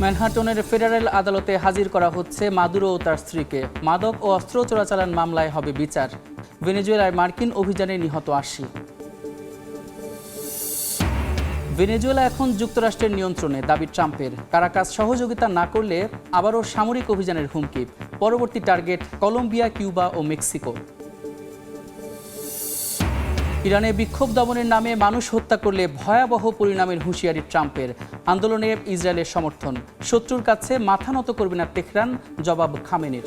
ম্যানহাটনের federal আদালতে হাজির করা হচ্ছে মাদুরো ও তার স্ত্রীকে। মাদক ও অস্ত্র চোরাচালান মামলায় হবে বিচার। ভেনেজুয়েলায় মার্কিন অভিযানে নিহত ৮০। ভেনেজুয়েলা এখন যুক্তরাষ্ট্রের নিয়ন্ত্রণে, দাবি ট্রাম্পের। কারাকাস সহযোগিতা না করলে আবারও সামরিক অভিযানের হুমকি। পরবর্তী টার্গেট কলম্বিয়া, কিউবা ও মেক্সিকো। ইরানে বিক্ষোভ দমনের নামে মানুষ হত্যা করলে ভয়াবহ পরিণামের হুঁশিয়ারি ট্রাম্পের। আন্দোলনে ইসরায়েলের সমর্থন। শত্রুর কাছে মাথা নত করবে না তেহরান, জবাব খামেনির।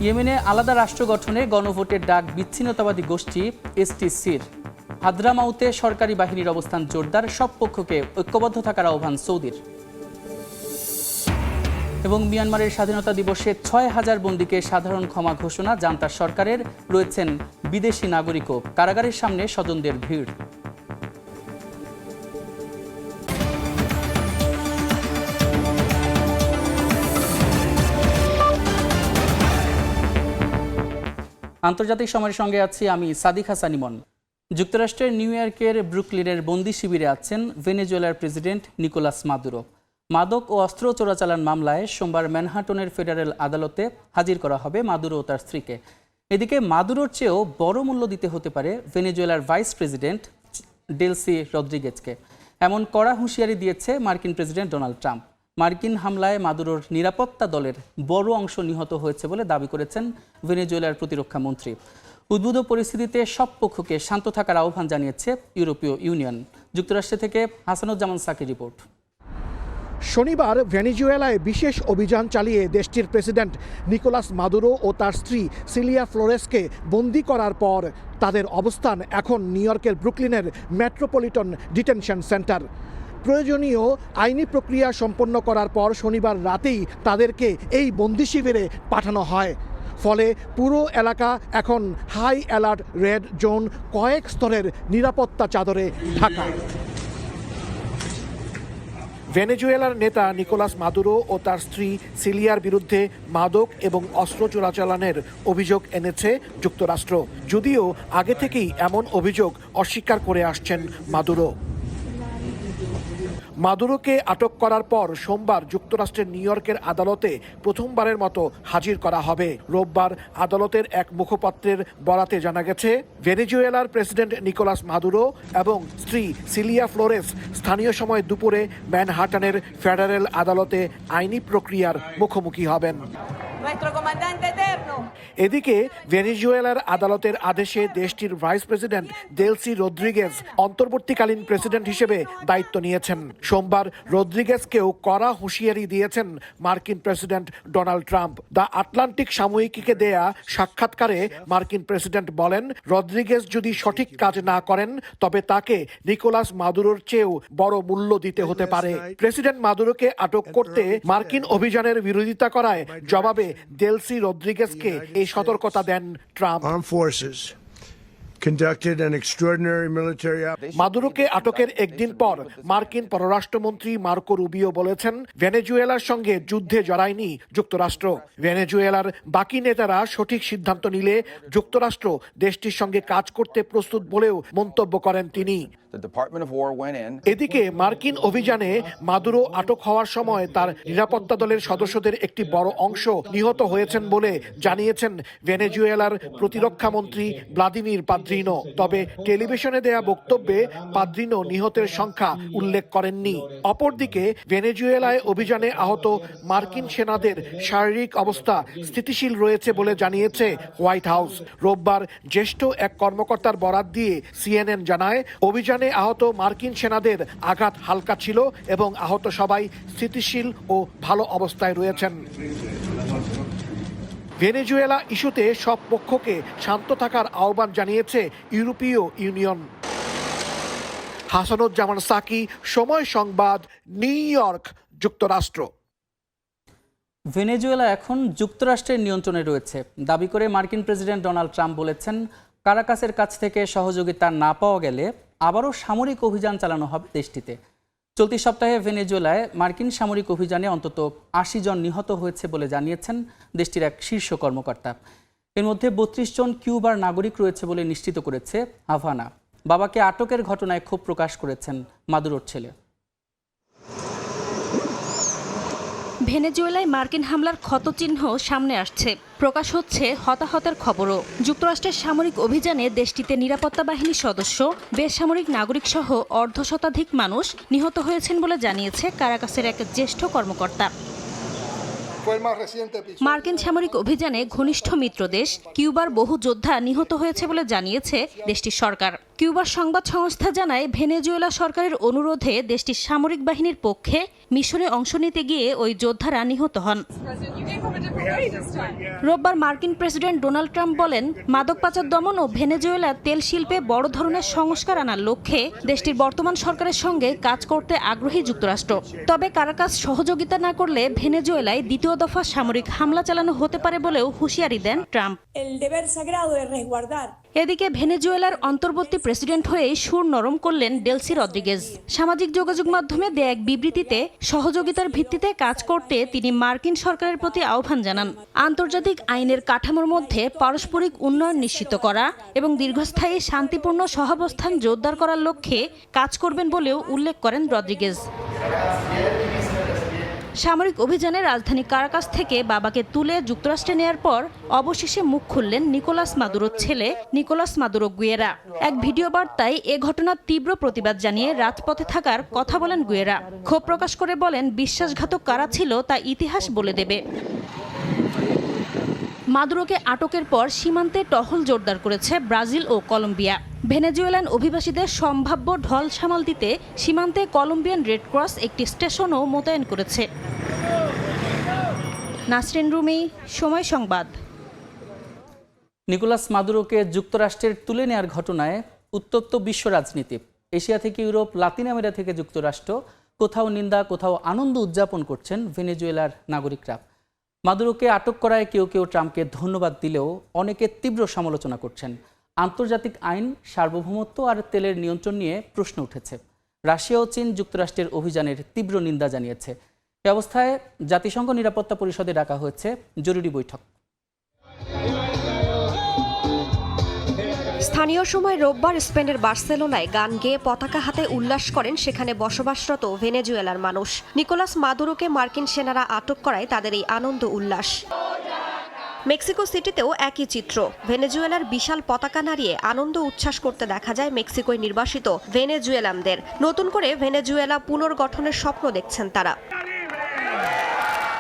ইয়েমেনে আলাদা রাষ্ট্র গঠনে গণভোটের ডাক বিচ্ছিন্নতাবাদী গোষ্ঠী এসটিসির। হাদ্রামাউতে সরকারি বাহিনীর অবস্থান জোরদার, সব পক্ষকে ঐক্যবদ্ধ থাকার আহ্বান সৌদির। এবং মিয়ানমারের স্বাধীনতা দিবসে ৬,০০০ বন্দীকে সাধারণ ক্ষমা ঘোষণা, জান্তার সরকারের। রয়েছেন বিদেশি নাগরিকও। কারাগারের সামনে স্বজনদের ভিড়। আন্তর্জাতিক সময়ের সঙ্গে আছি আমি সাদিক হাসান ইমন। যুক্তরাষ্ট্রের নিউ ইয়র্কের ব্রুকলিনের বন্দি শিবিরে আছেন ভেনেজুয়েলার প্রেসিডেন্ট নিকোলাস মাদুরো। মাদক ও অস্ত্র চোরাচালান মামলায় সোমবার ম্যানহাটনের ফেডারেল আদালতে হাজির করা হবে মাদুরো ও তার স্ত্রীকে। এদিকে মাদুরোর চেয়েও বড় মূল্য দিতে হতে পারে ভেনেজুয়েলার ভাইস প্রেসিডেন্ট ডেলসি রদ্রিগেজকে। এমন কড়া হুঁশিয়ারি দিয়েছে মার্কিন প্রেসিডেন্ট ডোনাল্ড ট্রাম্প। মার্কিন হামলায় মাদুরোর নিরাপত্তা দলের বড় অংশ নিহত হয়েছে বলে দাবি করেছেন ভেনেজুয়েলার প্রতিরক্ষা মন্ত্রী। উদ্ভূত পরিস্থিতিতে সব পক্ষকে শান্ত থাকার আহ্বান জানিয়েছে ইউরোপীয় ইউনিয়ন। যুক্তরাষ্ট্র থেকে হাসানুজ্জামান সাকির রিপোর্ট। শনিবার ভেনেজুয়েলায় বিশেষ অভিযান চালিয়ে দেশটির প্রেসিডেন্ট নিকোলাস মাদুরো ও তার স্ত্রী সিলিয়া ফ্লোরেসকে বন্দী করার পর তাদের অবস্থান এখন নিউ ইয়র্কের ব্রুকলিনের মেট্রোপলিটন ডিটেনশন সেন্টার। প্রয়োজনীয় আইনি প্রক্রিয়া সম্পন্ন করার পর শনিবার রাতেই তাদেরকে এই বন্দি শিবিরে পাঠানো হয়। ফলে পুরো এলাকা এখন হাই অ্যালার্ট রেড জোন, কয়েক স্তরের নিরাপত্তা চাদরে ঢাকা। ভেনেজুয়েলার নেতা নিকোলাস মাদুরো ও তার স্ত্রী সিলিয়ার বিরুদ্ধে মাদক এবং অস্ত্র চোরাচালানের অভিযোগ এনেছে যুক্তরাষ্ট্র, যদিও আগে থেকেই এমন অভিযোগ অস্বীকার করে আসছেন মাদুরো। মাদুরোকে আটক করার পর সোমবার যুক্তরাষ্ট্রের নিউ ইয়র্কের আদালতে প্রথমবারের মতো হাজির করা হবে। রোববার আদালতের এক মুখপাত্রের বরাতে জানা গেছে, ভেনেজুয়েলার প্রেসিডেন্ট নিকোলাস মাদুরো এবং স্ত্রী সিলিয়া ফ্লোরেস স্থানীয় সময় দুপুরে ম্যানহাটনের ফেডারেল আদালতে আইনি প্রক্রিয়ার মুখোমুখি হবেন। এদিকে ভেনেজুয়েলার আদালতের আদেশে দেশটির ভাইস প্রেসিডেন্ট ডেলসি রদ্রিগেজ অন্তর্বর্তীকালীন প্রেসিডেন্ট হিসেবে দায়িত্ব নিয়েছেন। সোমবার রদ্রিগেজকেও কড়া হুঁশিয়ারি দিয়েছেন মার্কিন president Donald Trump. The Atlantic সাময়িকীকে দেয়া সাক্ষাৎকারে মার্কিন প্রেসিডেন্ট বলেন, রদ্রিগেজ যদি সঠিক কাজ না করেন তবে তাকে নিকোলাস মাদুরোর চেয়েও বড় মূল্য দিতে হতে পারে। প্রেসিডেন্ট মাদুরোকে আটক করতে মার্কিন অভিযানের বিরোধিতা করায় জবাবে ডেলসি রদ্রিগেজকে এই সতর্কতা দেন ট্রাম্প। মাদুরোকে আটকের একদিন পর মার্কিন পররাষ্ট্রমন্ত্রী মার্কো রুবিও বলেছেন, ভেনেজুয়েলার সঙ্গে যুদ্ধে জড়ায়নি যুক্তরাষ্ট্র। ভেনেজুয়েলার বাকি নেতারা সঠিক সিদ্ধান্ত নিলে যুক্তরাষ্ট্র দেশটির সঙ্গে কাজ করতে প্রস্তুত বলেও মন্তব্য করেন তিনি। এদিকে মার্কিন অভিযানে মাদুরো আটক হওয়ার সময় তার নিরাপত্তা দলের সদস্যদের একটি বড় অংশ নিহত হয়েছেন বলে জানিয়েছেন ভেনেজুয়েলার প্রতিরক্ষা মন্ত্রী ভ্লাদিমির পাদ্রিনো। তবে টেলিভিশনে দেয়া বক্তব্যে পাদ্রিনো নিহতের সংখ্যা উল্লেখ করেননি। অপরদিকে ভেনেজুয়েলায় অভিযানে আহত মার্কিন সেনাদের শারীরিক অবস্থা স্থিতিশীল রয়েছে বলে জানিয়েছে হোয়াইট হাউস। রোববার জ্যেষ্ঠ এক কর্মকর্তার বরাত দিয়ে সিএনএন জানায়, অভিযানে আহত মার্কিন সেনাদের আঘাত হালকা ছিল এবং আহত সবাই স্থিতিশীল ও ভালো অবস্থায় রয়েছেন। ভেনেজুয়েলা ইস্যুতে সব পক্ষকে শান্ত থাকার আহ্বান জানিয়েছে ইউরোপীয় ইউনিয়ন। হাসানুজ্জামান সাকি, সময় সংবাদ, নিউ ইয়র্ক, যুক্তরাষ্ট্র। ভেনেজুয়েলা এখন যুক্তরাষ্ট্রের নিয়ন্ত্রণে রয়েছে দাবি করে মার্কিন প্রেসিডেন্ট ডোনাল্ড ট্রাম্প বলেছেন, কারাকাসের কাছ থেকে সহযোগিতা না পাওয়া গেলে আবারও সামরিক অভিযান চালানো হবে দেশটিতে। চলতি সপ্তাহে ভেনেজুয়েলায় মার্কিন সামরিক অভিযানে অন্তত ৮০ জন নিহত হয়েছে বলে জানিয়েছেন দেশটির এক শীর্ষ কর্মকর্তা। এর মধ্যে ৩২ জন কিউবার নাগরিক রয়েছে বলে নিশ্চিত করেছে হাভানা। বাবাকে আটকের ঘটনায় ক্ষোভ প্রকাশ করেছেন মাদুরোর ছেলে। ভেনেজুয়েলায় মার্কিন হামলার ক্ষতচিহ্ন সামনে আসছে। প্রকাশ হচ্ছে হতাহতের খবরও। যুক্তরাষ্ট্রের সামরিক অভিযানে দেশটিতে নিরাপত্তা বাহিনীর সদস্য, বেসামরিক নাগরিক সহ অর্ধশতাধিক মানুষ নিহত হয়েছেন বলে জানিয়েছে কারাকাসের এক জ্যেষ্ঠ কর্মকর্তা। মার্কিন সামরিক অভিযানে ঘনিষ্ঠ মিত্র দেশ কিউবার বহু যোদ্ধা নিহত হয়েছে বলে জানিয়েছে দেশটির সরকার। কিউবার সংবাদ সংস্থা জানায়, ভেনেজুয়েলা সরকারের অনুরোধে দেশটির সামরিক বাহিনীর পক্ষে মিশনে অংশ নিতে গিয়ে ওই যোদ্ধারা নিহত হন। রোববার মার্কিন প্রেসিডেন্ট ডোনাল্ড ট্রাম্প বলেন, মাদক পাচার দমন ও ভেনেজুয়েলার তেল শিল্পে বড় ধরনের সংস্কার আনার লক্ষ্যে দেশটির বর্তমান সরকারের সঙ্গে কাজ করতে আগ্রহী যুক্তরাষ্ট্র। তবে কারাকাস সহযোগিতা না করলে ভেনেজুয়েলায় দ্বিতীয় দফা সামরিক হামলা চালানো হতে পারে বলেও হুঁশিয়ারি দেন ট্রাম্প। এদিকে ভেনেজুয়েলার অন্তর্বর্তী প্রেসিডেন্ট হয়ে সুর নরম করলেন ডেলসি রদ্রিগেজ। সামাজিক যোগাযোগ মাধ্যমে দেয়া এক বিবৃতিতে সহযোগিতার ভিত্তিতে কাজ করতে তিনি মার্কিন সরকারের প্রতি আহ্বান জানান। আন্তর্জাতিক আইনের কাঠামোর মধ্যে পারস্পরিক উন্নয়ন নিশ্চিত করা এবং দীর্ঘস্থায়ী শান্তিপূর্ণ সহাবস্থান জোরদার করার লক্ষ্যে কাজ করবেন বলেও উল্লেখ করেন রদ্রিগেজ। সামরিক অভিযানে রাজধানী কারাকাস থেকে বাবাকে তুলে যুক্তরাষ্ট্রে নেয়ার পর অবশেষে মুখ খুললেন নিকোলাস মাদুরোর ছেলে নিকোলাস মাদুরো গুয়েরা। এক ভিডিও বার্তায় এ ঘটনার তীব্র প্রতিবাদ জানিয়ে রাজপথে থাকার কথা বলেন গুয়েরা। ক্ষোভ প্রকাশ করে বলেন, বিশ্বাসঘাতক কারা ছিল তা ইতিহাস বলে দেবে। মাদুরোকে আটকের পর সীমান্তে টহল জোরদার করেছে ব্রাজিল ও কলম্বিয়া। ভেনেজুয়েলান অভিবাসীদের সম্ভাব্য ঢল সামাল দিতে সীমান্তে কলম্বিয়ান রেড ক্রস একটি স্টেশনও মোতায়েন করেছে। নাসরিন রুমি, সময় সংবাদ। নিকোলাস মাদুরোকে যুক্তরাষ্ট্রের তুলে নেয়ার ঘটনায় উত্তপ্ত বিশ্ব রাজনীতি। এশিয়া থেকে ইউরোপ, লাতিন আমেরিকা থেকে যুক্তরাষ্ট্র, কোথাও নিন্দা, কোথাও আনন্দ উদযাপন করছেন ভেনেজুয়েলার নাগরিকরা। মাদুরোকে আটক করায় কেউ কেউ ট্রাম্পকে ধন্যবাদ দিলেও অনেকে তীব্র সমালোচনা করছেন। আন্তর্জাতিক আইন, সার্বভৌমত্ব আর তেলের নিয়ন্ত্রণ নিয়ে প্রশ্ন উঠেছে। রাশিয়া ও চীন যুক্তরাষ্ট্রের অভিযানের তীব্র নিন্দা জানিয়েছে। এ অবস্থায় জাতিসংঘ নিরাপত্তা পরিষদে ডাকা হয়েছে জরুরি বৈঠক। স্থানীয় সময় রোববার স্পেনের বার্সেলোনায় গান গেয়ে পতাকা হাতে উল্লাস করেন সেখানে বসবাসরত ভেনেজুয়েলার মানুষ। নিকোলাস মাদুরোকে মার্কিন সেনারা আটক করায় তাদের এই আনন্দ উল্লাস। মেক্সিকো সিটিতেও একই চিত্র। ভেনেজুয়েলার বিশাল পতাকা নাড়িয়ে আনন্দ উচ্ছ্বাস করতে দেখা যায় মেক্সিকোয় নির্বাসিত ভেনেজুয়েলানদের। নতুন করে ভেনেজুয়েলা পুনর্গঠনের স্বপ্ন দেখছেন তারা।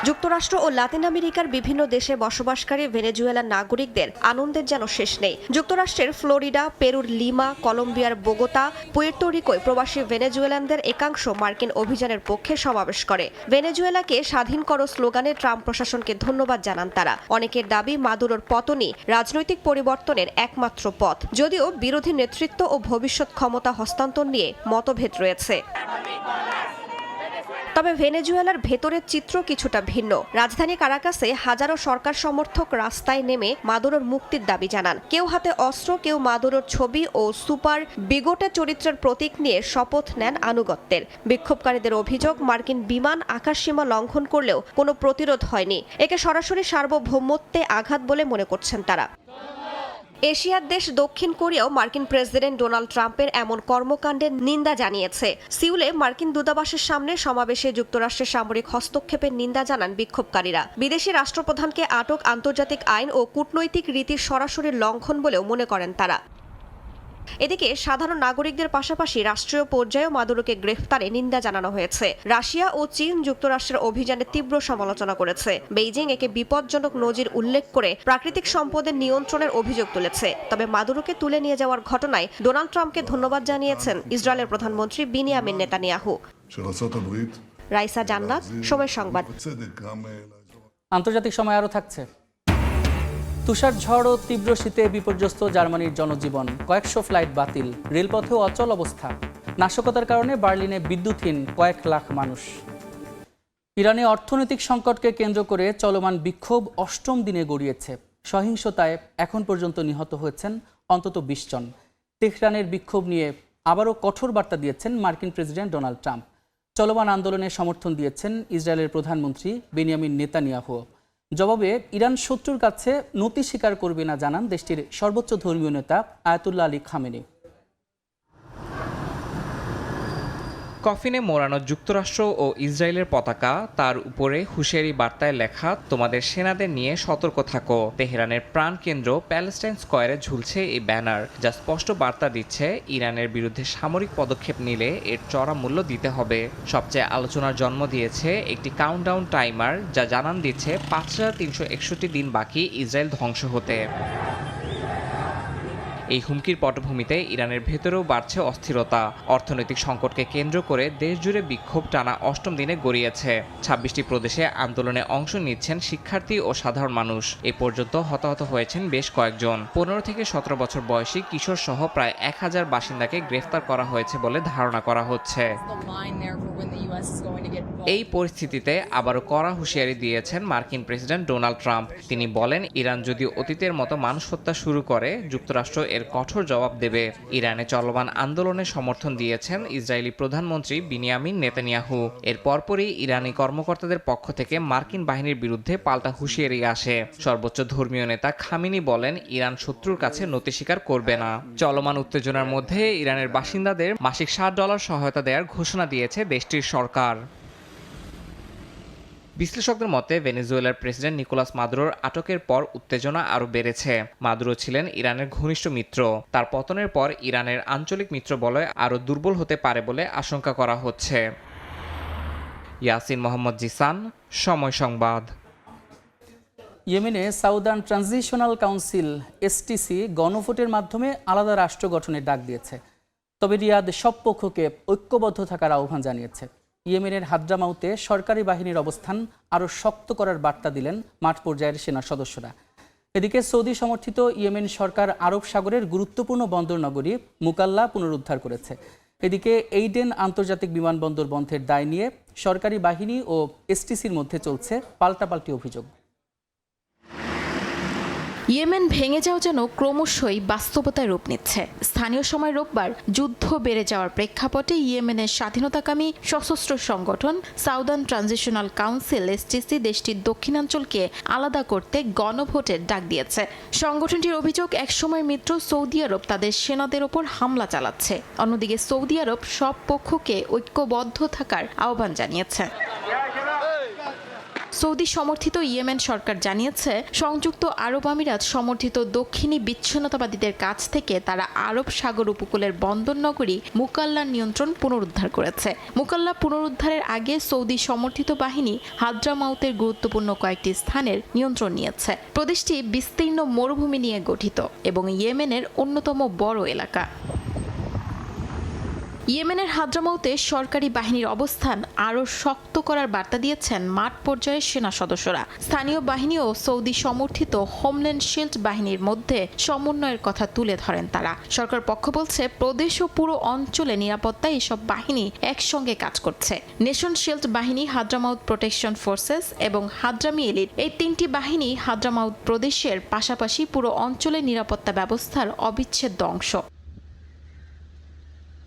যুক্তরাষ্ট্র ও লাতিন আমেরিকার বিভিন্ন দেশে বসবাসকারী ভেনেজুয়েলার নাগরিকদের আনন্দের যেন শেষ নেই। যুক্তরাষ্ট্রের ফ্লোরিডা, পেরুর লিমা, কলম্বিয়ার বোগোতা, পুয়ের্তো রিকোয় প্রবাসী ভেনেজুয়েলানদের একাংশ মার্কিন অভিযানের পক্ষে সমাবেশ করে। ভেনেজুয়েলাকে স্বাধীন করো স্লোগানে ট্রাম্প প্রশাসনকে ধন্যবাদ জানান তারা। অনেকের দাবি, মাদুরোর পতনই রাজনৈতিক পরিবর্তনের একমাত্র পথ। যদিও বিরোধী নেতৃত্ব ও ভবিষ্যৎ ক্ষমতা হস্তান্তর নিয়ে মতভেদ রয়েছে। তবে ভেনেজুয়েলার ভেতরের চিত্র কিছুটা ভিন্ন। রাজধানী কারাকাসে হাজারো সরকার সমর্থক রাস্তায় নেমে মাদুরোর মুক্তির দাবি জানান। কেউ হাতে অস্ত্র, কেউ মাদুরোর ছবি ও সুপার বিগোটে চরিত্রের প্রতীক নিয়ে শপথ নেন আনুগত্যের। বিক্ষোভকারীদের অভিযোগ, মার্কিন বিমান আকাশসীমা লঙ্ঘন করলেও কোনো প্রতিরোধ হয়নি। একে সরাসরি সার্বভৌমত্বে আঘাত বলে মনে করছেন তারা। এশিয়ার দেশ দক্ষিণ কোরিয়াও মার্কিন প্রেসিডেন্ট ডোনাল্ড ট্রাম্পের এমন কর্মকাণ্ডের নিন্দা জানিয়েছে। সিউলে মার্কিন দূতাবাসের সামনে সমাবেশে যুক্তরাষ্ট্রের সামরিক হস্তক্ষেপের নিন্দা জানান বিক্ষোভকারীরা। বিদেশি রাষ্ট্রপ্রধানকে আটক আন্তর্জাতিক আইন ও কূটনৈতিক রীতির সরাসরি লঙ্ঘন বলেও মনে করেন তারা। এদিকে সাধারণ নাগরিকদের পাশাপাশি রাষ্ট্রীয় পর্যায়েও মাদুরোকে গ্রেফতারে নিন্দা জানানো হয়েছে। রাশিয়া ও চীন যুক্তরাষ্ট্রের অভিযানে তীব্র সমালোচনা করেছে। বেইজিং একে বিপজ্জনক নজির উল্লেখ করে প্রাকৃতিক সম্পদের নিয়ন্ত্রণের অভিযোগ তুলেছে। তবে মাদুরোকে তুলে নিয়ে যাওয়ার ঘটনায় ডোনাল্ড ট্রাম্পকে ধন্যবাদ জানিয়েছেন ইসরায়েলের প্রধানমন্ত্রী বিনিয়ামিন নেতানিয়াহু। রাইসা জান্নাত, সময় সংবাদ। আন্তর্জাতিক সময় আরও থাকছে। তুষার ঝড় ও তীব্র শীতে বিপর্যস্ত জার্মানির জনজীবন। কয়েকশো ফ্লাইট বাতিল, রেলপথেও অচল অবস্থা। নাশকতার কারণে বার্লিনে বিদ্যুৎহীন কয়েক লাখ মানুষ। ইরানে অর্থনৈতিক সংকটকে কেন্দ্র করে চলমান বিক্ষোভ অষ্টম দিনে গড়িয়েছে। সহিংসতায় এখন পর্যন্ত নিহত হয়েছেন অন্তত 20 জন। তেহরানের বিক্ষোভ নিয়ে আবারও কঠোর বার্তা দিয়েছেন মার্কিন প্রেসিডেন্ট ডোনাল্ড ট্রাম্প। চলমান আন্দোলনে সমর্থন দিয়েছেন ইসরায়েলের প্রধানমন্ত্রী বেনিয়ামিন নেতানিয়াহু। জবাবে ইরান শত্রুর কাছে নতি স্বীকার করবে না জানান দেশটির সর্বোচ্চ ধর্মীয় নেতা আয়াতুল্লাহ আলী খামেনি। কফিনে মোড়ানো যুক্তরাষ্ট্র ও ইসরায়েলের পতাকা, তার উপরে হুঁশিয়ারি বার্তায় লেখা তোমাদের সেনাদের নিয়ে সতর্ক থাকো। তেহরানের প্রাণকেন্দ্র প্যালেস্টাইন স্কয়ারে ঝুলছে এই ব্যানার, যা স্পষ্ট বার্তা দিচ্ছে ইরানের বিরুদ্ধে সামরিক পদক্ষেপ নিলে এর চড়া মূল্য দিতে হবে। সবচেয়ে আলোচনার জন্ম দিয়েছে একটি কাউন্টডাউন টাইমার, যা জানান দিচ্ছে 5361 দিন বাকি ইসরায়েল ধ্বংস হতে। এই হুমকির পটভূমিতে ইরানের ভেতরেও বাড়ছে অস্থিরতা। অর্থনৈতিক সংকটকে কেন্দ্র করে দেশজুড়ে বিক্ষোভ টানা 8ম দিনে গড়িয়েছে। 26টি প্রদেশে আন্দোলনে অংশ নিচ্ছেন শিক্ষার্থী ও সাধারণ মানুষ। এ পর্যন্ত হতাহত হয়েছেন বেশ কয়েকজন। 15 থেকে 17 বছর বয়সী কিশোর সহ প্রায় 1000 বাসিন্দাকে গ্রেফতার করা হয়েছে বলে ধারণা করা হচ্ছে। এই পরিস্থিতিতে আবারও কড়া হুঁশিয়ারি দিয়েছেন মার্কিন প্রেসিডেন্ট ডোনাল্ড ট্রাম্প। তিনি বলেন, ইরান যদি অতীতের মতো মানুষ হত্যা শুরু করে, যুক্তরাষ্ট্র এর কঠোর জবাব দেবে। ইরানে চলমান আন্দোলনে সমর্থন দিয়েছেন ইসরায়েলি প্রধানমন্ত্রী বিনিয়ামিন নেতানিয়াহু। এর পরপরই ইরানি কর্মকর্তাদের পক্ষ থেকে মার্কিন বাহিনীর বিরুদ্ধে পাল্টা হুঁশিয়ারি আসে। সর্বোচ্চ ধর্মীয় নেতা খামিনি বলেন, ইরান শত্রুর কাছে নতি স্বীকার করবে না। চলমান উত্তেজনার মধ্যে ইরানের বাসিন্দাদের মাসিক $60 সহায়তা দেওয়ার ঘোষণা দিয়েছে দেশটির সরকার। বিশ্লেষকদের মতে, ভেনেজুয়েলার প্রেসিডেন্ট নিকোলাস মাদুরোর আটকের পর উত্তেজনা আরও বেড়েছে। মাদুরো ছিলেন ইরানের ঘনিষ্ঠ মিত্র। তার পতনের পর ইরানের আঞ্চলিক মিত্র বলয় আরও দুর্বল হতে পারে বলে আশঙ্কা করা হচ্ছে। ইয়াসিন মোহাম্মদ জিসান, সময় সংবাদ। ইয়েমেনে সাউদার্ন ট্রানজিশনাল কাউন্সিল এসটিসি গণভোটের মাধ্যমে আলাদা রাষ্ট্র গঠনের ডাক দিয়েছে। তবে রিয়াদ সব পক্ষকে ঐক্যবদ্ধ থাকার আহ্বান জানিয়েছে। ইয়েমেনের হাদ্রামাউতে সরকারি বাহিনীর অবস্থান আরও শক্ত করার বার্তা দিলেন মাঠ পর্যায়ের সেনা সদস্যরা। এদিকে সৌদি সমর্থিত ইয়েমেন সরকার আরব সাগরের গুরুত্বপূর্ণ বন্দর নগরী মুকাল্লা পুনরুদ্ধার করেছে। এদিকে এইডেন আন্তর্জাতিক বিমানবন্দর বন্ধের দায় নিয়ে সরকারি বাহিনী ও এসটিসির মধ্যে চলছে পাল্টাপাল্টি অভিযোগ। ইয়েমেন ভেঙে যাওয়া যেন ক্রমশই বাস্তবতায় রূপ নিচ্ছে। স্থানীয় সময় রোববার যুদ্ধ বেড়ে যাওয়ার প্রেক্ষাপটে ইয়েমেনের স্বাধীনতাকামী সশস্ত্র সংগঠন সাউদার্ন ট্রানজিশনাল কাউন্সিল এসটিসি দেশটির দক্ষিণাঞ্চলকে আলাদা করতে গণভোটের ডাক দিয়েছে। সংগঠনটির অভিযোগ, একসময় মিত্র সৌদি আরব তাদের সেনাদের ওপর হামলা চালাচ্ছে। অন্যদিকে সৌদি আরব সব পক্ষকে ঐক্যবদ্ধ থাকার আহ্বান জানিয়েছে। সৌদি সমর্থিত ইয়েমেন সরকার জানিয়েছে, সংযুক্ত আরব আমিরাত সমর্থিত দক্ষিণী বিচ্ছিন্নতাবাদীদের কাছ থেকে তারা আরব সাগর উপকূলের বন্দর নগরী মুকাল্লার নিয়ন্ত্রণ পুনরুদ্ধার করেছে। মুকাল্লা পুনরুদ্ধারের আগে সৌদি সমর্থিত বাহিনী হাদ্রামাউতের গুরুত্বপূর্ণ কয়েকটি স্থানের নিয়ন্ত্রণ নিয়েছে। প্রদেশটি বিস্তীর্ণ মরুভূমি নিয়ে গঠিত এবং ইয়েমেনের অন্যতম বড় এলাকা। ইয়েমেনের হাদ্রামাউতে সরকারি বাহিনীর অবস্থান আরও শক্ত করার বার্তা দিয়েছেন মাঠ পর্যায়ের সেনা সদস্যরা। স্থানীয় বাহিনী ও সৌদি সমর্থিত হোমল্যান্ড শিল্ড বাহিনীর মধ্যে সমন্বয়ের কথা তুলে ধরেন তারা। সরকার পক্ষ বলছে, প্রদেশ ও পুরো অঞ্চলে নিরাপত্তায় এসব বাহিনী একসঙ্গে কাজ করছে। নেশন শিল্ড বাহিনী, হাদ্রামাউত প্রোটেকশন ফোর্সেস এবং হাদ্রামি এলিট, এই তিনটি বাহিনী হাদ্রামাউত প্রদেশের পাশাপাশি পুরো অঞ্চলের নিরাপত্তা ব্যবস্থার অবিচ্ছেদ্য অংশ।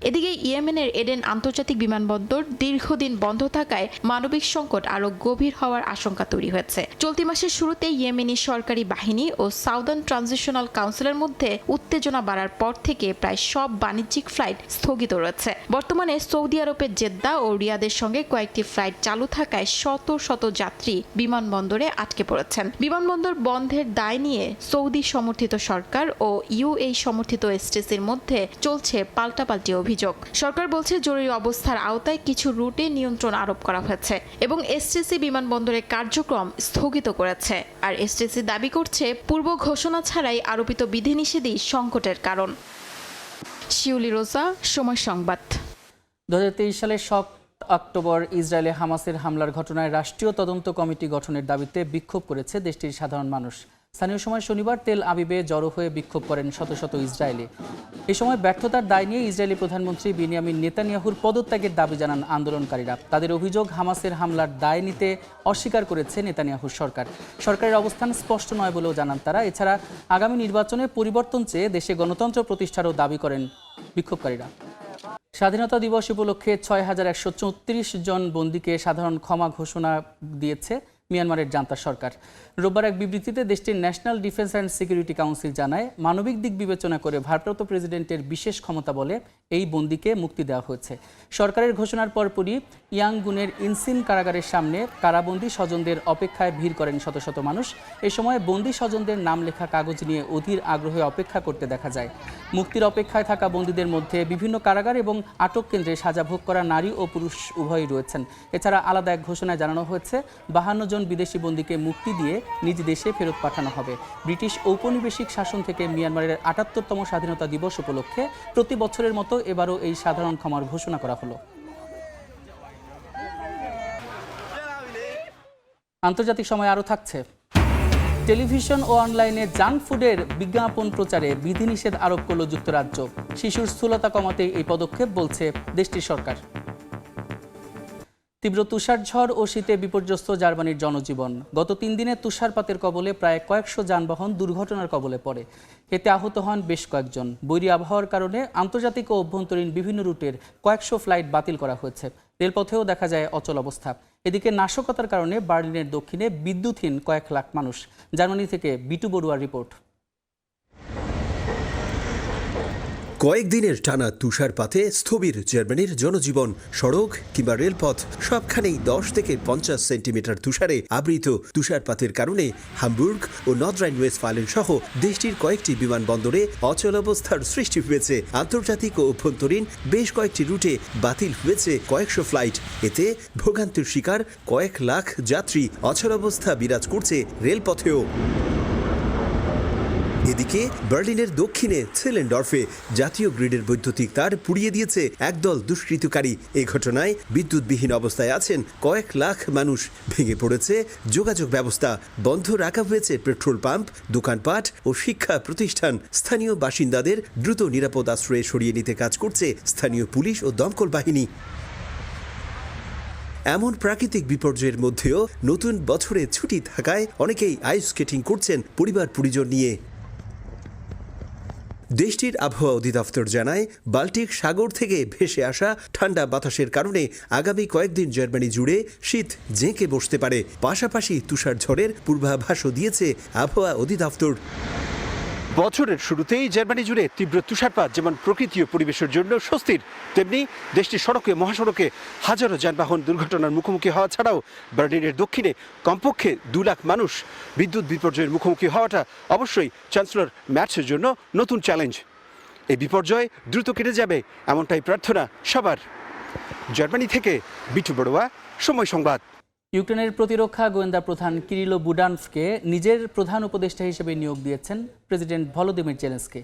এদিকে ইয়েমেনের এডেন আন্তর্জাতিক বিমানবন্দর দীর্ঘদিন বন্ধ থাকায় মানবিক সংকট আরও গভীর হওয়ার আশঙ্কা তৈরি হয়েছে। চলতি মাসের শুরুতে ইয়েমেনি সরকারি বাহিনী ও সাউদার্ন ট্রানজিশনাল কাউন্সিলের মধ্যে উত্তেজনা বাড়ার পর থেকে প্রায় সব বাণিজ্যিক ফ্লাইট স্থগিত রয়েছে। বর্তমানে সৌদি আরবের জেদ্দা ও রিয়াদের সঙ্গে কয়েকটি ফ্লাইট চালু থাকায় শত শত যাত্রী বিমানবন্দরে আটকে পড়েছেন। বিমানবন্দর বন্ধের দায় নিয়ে সৌদি সমর্থিত সরকার ও ইউএই সমর্থিত এসটিসির মধ্যে চলছে পাল্টাপাল্টি অভিযোগ। সরকার বলছে, জরুরি অবস্থার আওতায় কিছু রুটে নিয়ন্ত্রণ আরোপ করা হয়েছে এবং এসটিসি বিমানবন্দরের কার্যক্রম স্থগিত করেছে। আর এসটিসি দাবি করছে, পূর্ব ঘোষণা ছাড়াই আরোপিত বিধিনিষেধই সংকটের কারণ। শিউলি রোজা, সময় সংবাদ। 2023 সালের 7 অক্টোবর ইসরায়েলে হামাসের হামলার ঘটনায় রাষ্ট্রীয় তদন্ত কমিটি গঠনের দাবিতে বিক্ষোভ করেছে দেশটির সাধারণ মানুষ। স্থানীয় সময় শনিবার তেল আবিবে জড়ো হয়ে বিক্ষোভ করেন শত শত ইসরায়েলি। এই সময় ব্যর্থতার দায় নিয়ে ইসরায়েলি প্রধানমন্ত্রী বিনিয়ামিন নেতানিয়াহুর পদত্যাগের দাবি জানান আন্দোলনকারীরা। তাদের অভিযোগ, হামাসের হামলার দায় নিতে অস্বীকার করেছে নেতানিয়াহুর সরকার। সরকারের অবস্থান স্পষ্ট নয় বলেও জানান তারা। এছাড়া আগামী নির্বাচনে পরিবর্তন চেয়ে দেশে গণতন্ত্র প্রতিষ্ঠারও দাবি করেন বিক্ষোভকারীরা। স্বাধীনতা দিবস উপলক্ষে 6134 জন বন্দীকে সাধারণ ক্ষমা ঘোষণা দিয়েছে মিয়ানমারের জান্তা সরকার। রোববার এক বিবৃতিতে দেশটির national defence and security council জানায়, মানবিক দিক বিবেচনা করে ভারপ্রাপ্ত প্রেসিডেন্টের বিশেষ ক্ষমতা বলে এই বন্দীকে মুক্তি দেওয়া হয়েছে। সরকারের ঘোষণার পরপরই ইয়াঙ্গুনের ইনসিন কারাগারের সামনে কারাবন্দী স্বজনদের অপেক্ষায় ভিড় করেন শত শত মানুষ। এ সময় বন্দী স্বজনদের নাম লেখা কাগজ নিয়ে অধীর আগ্রহে অপেক্ষা করতে দেখা যায়। মুক্তির অপেক্ষায় থাকা বন্দীদের মধ্যে বিভিন্ন কারাগার এবং আটক কেন্দ্রে সাজা ভোগ করা নারী ও পুরুষ উভয়ই রয়েছেন। এছাড়া আলাদা এক ঘোষণায় জানানো হয়েছে 52 জন বিদেশি বন্দীকে মুক্তি দিয়ে নিজ দেশে ফেরত পাঠানো হবে। ব্রিটিশ ঔপনিবেশিক শাসন থেকে মিয়ানমারের ৭৮তম স্বাধীনতা দিবস উপলক্ষে প্রতি বছরের মতো এবারও এই সাধারণ ক্ষমার ঘোষণা করা হলো। আন্তর্জাতিক সময় আরও থাকছে। টেলিভিশন ও অনলাইনে জাঙ্ক ফুডের বিজ্ঞাপন প্রচারে বিধিনিষেধ আরোপ করল যুক্তরাজ্য। শিশুর স্থূলতা কমাতে এই পদক্ষেপ বলছে দেশটির সরকার। তীব্র তুষারঝড় ও শীতে বিপর্যস্ত জার্মানির জনজীবন। গত 3 দিনে তুষারপাতের কবলে প্রায় কয়েকশো যানবাহন দুর্ঘটনার কবলে পড়ে। এতে আহত হন বেশ কয়েকজন। বৈরী আবহাওয়ার কারণে আন্তর্জাতিক ও অভ্যন্তরীণ বিভিন্ন রুটের কয়েকশো ফ্লাইট বাতিল করা হয়েছে। রেলপথেও দেখা যায় অচল অবস্থা। এদিকে নাশকতার কারণে বার্লিনের দক্ষিণে বিদ্যুৎহীন কয়েক লাখ মানুষ। জার্মানি থেকে বিটু বড়ুয়ার রিপোর্ট। কয়েকদিনের টানা তুষারপাতে স্থবির জার্মানির জনজীবন। সড়ক কিংবা রেলপথ সবখানেই 10 থেকে 50 সেন্টিমিটার তুষারে আবৃত। তুষারপাতের কারণে হামবুর্গ ও নর্থ রাইন ওয়েস্টফালেন সহ দেশটির কয়েকটি বিমানবন্দরে অচল অবস্থার সৃষ্টি হয়েছে। আন্তর্জাতিক ও অভ্যন্তরীণ বেশ কয়েকটি রুটে বাতিল হয়েছে কয়েকশো ফ্লাইট। এতে ভোগান্তির শিকার কয়েক লাখ যাত্রী। অচল অবস্থা বিরাজ করছে রেলপথেও। এদিকে বার্লিনের দক্ষিণে ছেলেনডর্ফে জাতীয় গ্রিডের বৈদ্যুতিক তার পুড়িয়ে দিয়েছে একদল দুষ্কৃতকারী। এই ঘটনায় বিদ্যুৎবিহীন অবস্থায় আছেন কয়েক লাখ মানুষ। ভেঙে পড়েছে যোগাযোগ ব্যবস্থা। বন্ধ রাখা হয়েছে পেট্রোল পাম্প, দোকানপাট ও শিক্ষা প্রতিষ্ঠান। স্থানীয় বাসিন্দাদের দ্রুত নিরাপদ আশ্রয়ে সরিয়ে নিতে কাজ করছে স্থানীয় পুলিশ ও দমকল বাহিনী। এমন প্রাকৃতিক বিপর্যয়ের মধ্যেও নতুন বছরে ছুটি থাকায় অনেকেই আইস স্কেটিং করছেন পরিবার পরিজন নিয়ে। দেশটির আবহাওয়া অধিদপ্তর জানায়, বাল্টিক সাগর থেকে ভেসে আসা ঠান্ডা বাতাসের কারণে আগামী কয়েকদিন জার্মানি জুড়ে শীত জেঁকে বসতে পারে। পাশাপাশি তুষারঝড়ের পূর্বাভাসও দিয়েছে আবহাওয়া অধিদপ্তর। বছরের শুরুতেই জার্মানি জুড়ে তীব্র তুষারপাত যেমন প্রকৃতি ও পরিবেশের জন্য স্বস্তির, তেমনি দেশটির সড়কে মহাসড়কে হাজারো যানবাহন দুর্ঘটনার মুখোমুখি হওয়া ছাড়াও বার্লিনের দক্ষিণে কমপক্ষে 2 লাখ মানুষ বিদ্যুৎ বিপর্যয়ের মুখোমুখি হওয়াটা অবশ্যই চ্যান্সেলর ম্যাটসের জন্য নতুন চ্যালেঞ্জ। এই বিপর্যয় দ্রুত কেটে যাবে এমনটাই প্রার্থনা সবার। জার্মানি থেকে বিটু বড়ুয়া, সময় সংবাদ। ইউক্রেনের প্রতিরক্ষা গোয়েন্দা প্রধান কিরিলো বুডানভকে নিজের প্রধান উপদেষ্টা হিসেবে নিয়োগ দিয়েছেন প্রেসিডেন্ট ভলোদিমির জেলেনস্কি।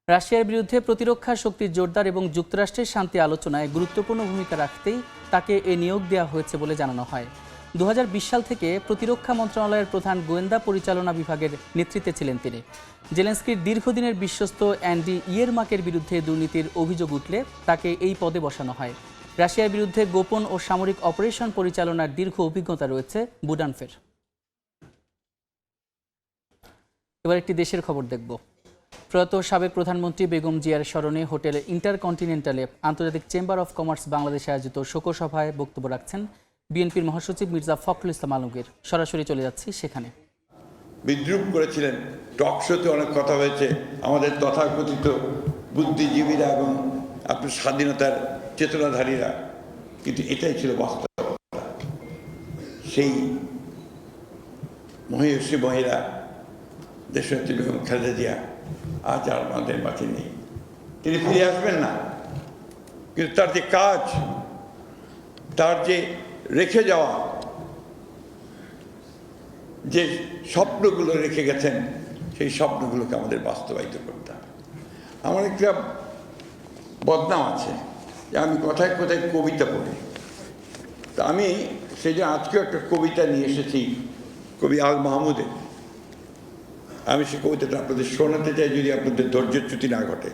রাশিয়ার বিরুদ্ধে প্রতিরক্ষা শক্তির জোরদার এবং যুক্তরাষ্ট্রের শান্তি আলোচনায় গুরুত্বপূর্ণ ভূমিকা রাখতেই তাকে এ নিয়োগ দেওয়া হয়েছে বলে জানানো হয়। 2020 সাল থেকে প্রতিরক্ষা মন্ত্রণালয়ের প্রধান গোয়েন্দা পরিচালনা বিভাগের নেতৃত্বে ছিলেন তিনি। জেলেনস্কির দীর্ঘদিনের বিশ্বস্ত অ্যান্ডি ইয়েরমাকের বিরুদ্ধে দুর্নীতির অভিযোগ উঠলে তাকে এই পদে বসানো হয়। রাশিয়ার বিরুদ্ধে গোপন ও সামরিক অপারেশন পরিচালনার দীর্ঘ অভিজ্ঞতা রয়েছে বুডানফের। এবার একটি দেশের খবর দেখব। প্রয়াত সাবেক প্রধানমন্ত্রী বেগম জিয়ার স্মরণে হোটেল ইন্টারকন্টিনেন্টালে আন্তর্জাতিক চেম্বার অফ কমার্স বাংলাদেশে আয়োজিত শোকসভায় বক্তব্য রাখছেন বিএনপির মহাসচিব মির্জা ফখরুল ইসলাম আলমগীর। সরাসরি চলে যাচ্ছি সেখানে। বিদ্রুপ করেছিলেন, টক শোতে অনেক কথা হয়েছে, আমাদের তথাকথিত বুদ্ধিজীবীরা এবং আপনার স্বাধীনতার চেতনাধারীরা, কিন্তু এটাই ছিল বাস্তবতা। সেই মহিষী মহিলা দেশনেত্রী বেগম খালেদা জিয়া আজ আর আমাদের মাঝে নেই। তিনি ফিরে আসবেন না, কিন্তু তার যে কাজ, তার যে রেখে যাওয়া যে স্বপ্নগুলো রেখে গেছেন, সেই স্বপ্নগুলোকে আমাদের বাস্তবায়িত করতে হবে। আমার একটা বদনাম আছে যে আমি কোথায় কোথায় কবিতা পড়ি, তা আমি সেই যে আজকেও একটা কবিতা নিয়ে এসেছি কবি আল মাহমুদের। আমি সেই কবিতাটা আপনাদের শোনাতে চাই, যদি আপনাদের ধৈর্যচ্যুতি না ঘটে।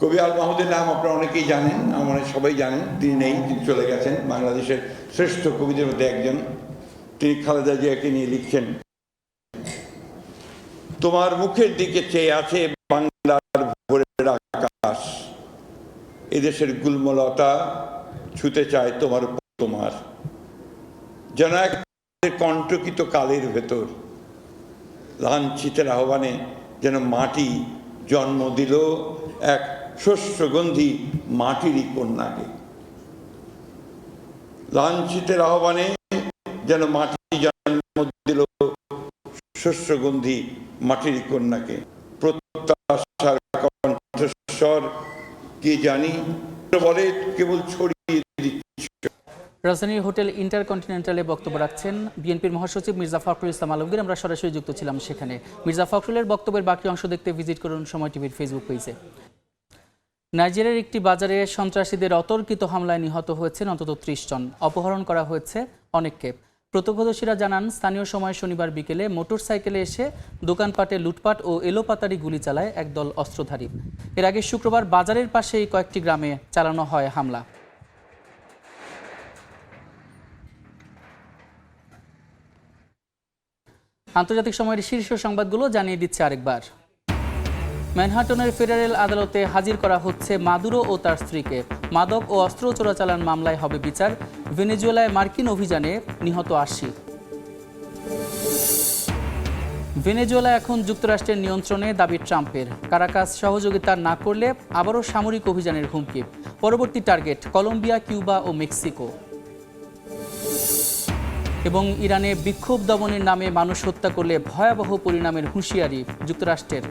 কবি আল মাহমুদের নাম আপনারা অনেকেই জানেন, আমরা সবাই জানেন। তিনি নেই, তিনি চলে গেছেন। বাংলাদেশের শ্রেষ্ঠ কবিদের মধ্যে একজন। তিনি খালেদা জিয়াকে নিয়ে লিখছেন, তোমার মুখের দিকে চেয়ে আছে বাংলার ভোরের আকাশ, এদেশের গুল্মলতা ছুতে চায় তোমার তোমার, যেন এক কণ্টকিত কালের ভেতর লাঞ্ছিতের আহ্বানে যেন মাটি জন্ম দিল এক শস্যগন্ধি মাটিরই কন্যাকে। লাঞ্ছিতের আহ্বানে যেন মাটি জন্ম দিল শস্যগন্ধি মাটির কন্যাকে। প্রত্যাশার কণ্ঠস্বর কি জানি বলে কেবল ছড়িয়ে দিচ্ছে। রাজধানীর হোটেল ইন্টারকন্টিনেন্টালে বক্তব্য রাখছেন বিএনপির মহাসচিব মির্জা ফখরুল ইসলাম আলমগীর। আমরা সরাসরি যুক্ত ছিলাম সেখানে। মির্জা ফখরুলের বক্তব্যের বাকি অংশ দেখতে ভিজিট করুন সময় টিভির ফেসবুক পেজে। নাইজেরিয়ার একটি বাজারে সন্ত্রাসীদের অতর্কিত হামলায় নিহত হয়েছেন অন্তত 30 জন। অপহরণ করা হয়েছে অনেককে। প্রত্যক্ষদর্শীরা জানান, স্থানীয় সময় শনিবার বিকেলে মোটরসাইকেলে এসে দোকানপাটে লুটপাট ও এলোপাতাড়ি গুলি চালায় একদল অস্ত্রধারী। এর আগে শুক্রবার বাজারের পাশেই কয়েকটি গ্রামে চালানো হয় হামলা। আন্তর্জাতিক সময়ের শীর্ষ সংবাদগুলো জানিয়ে দিচ্ছে আরেকবার। ম্যানহাটনের ফেডারেল আদালতে হাজির করা হচ্ছে মাদুরো ও তার স্ত্রীকে। মাদক ও অস্ত্র চোরাচালান মামলায় হবে বিচার। ভেনেজুয়েলায় মার্কিন অভিযানে নিহত 80। ভেনেজুয়েলা এখন যুক্তরাষ্ট্রের নিয়ন্ত্রণে, দাবি ট্রাম্পের। কারাকাস সহযোগিতা না করলে আবারও সামরিক অভিযানের হুমকি। পরবর্তী টার্গেট কলম্বিয়া, কিউবা ও মেক্সিকো। এবং ইরানে বিক্ষোভ দমনের নামে মানুষ হত্যা করলে ভয়াবহ পরিণামের হুঁশিয়ারি যুক্তরাষ্ট্রের।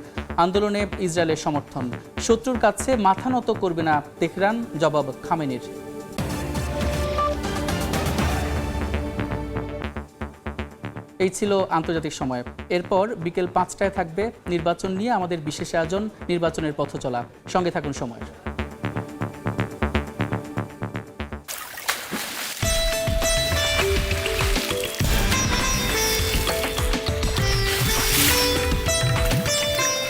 আন্দোলনে ইসরায়েলের সমর্থন। শত্রুর কাছে মাথা নত করবে না তেহরান, জবাব খামেনির। এই ছিল আন্তর্জাতিক সময়। এরপর বিকেল 5টায় থাকবে নির্বাচন নিয়ে আমাদের বিশেষ আয়োজন নির্বাচনের পথচলা। সঙ্গে থাকুন সময়।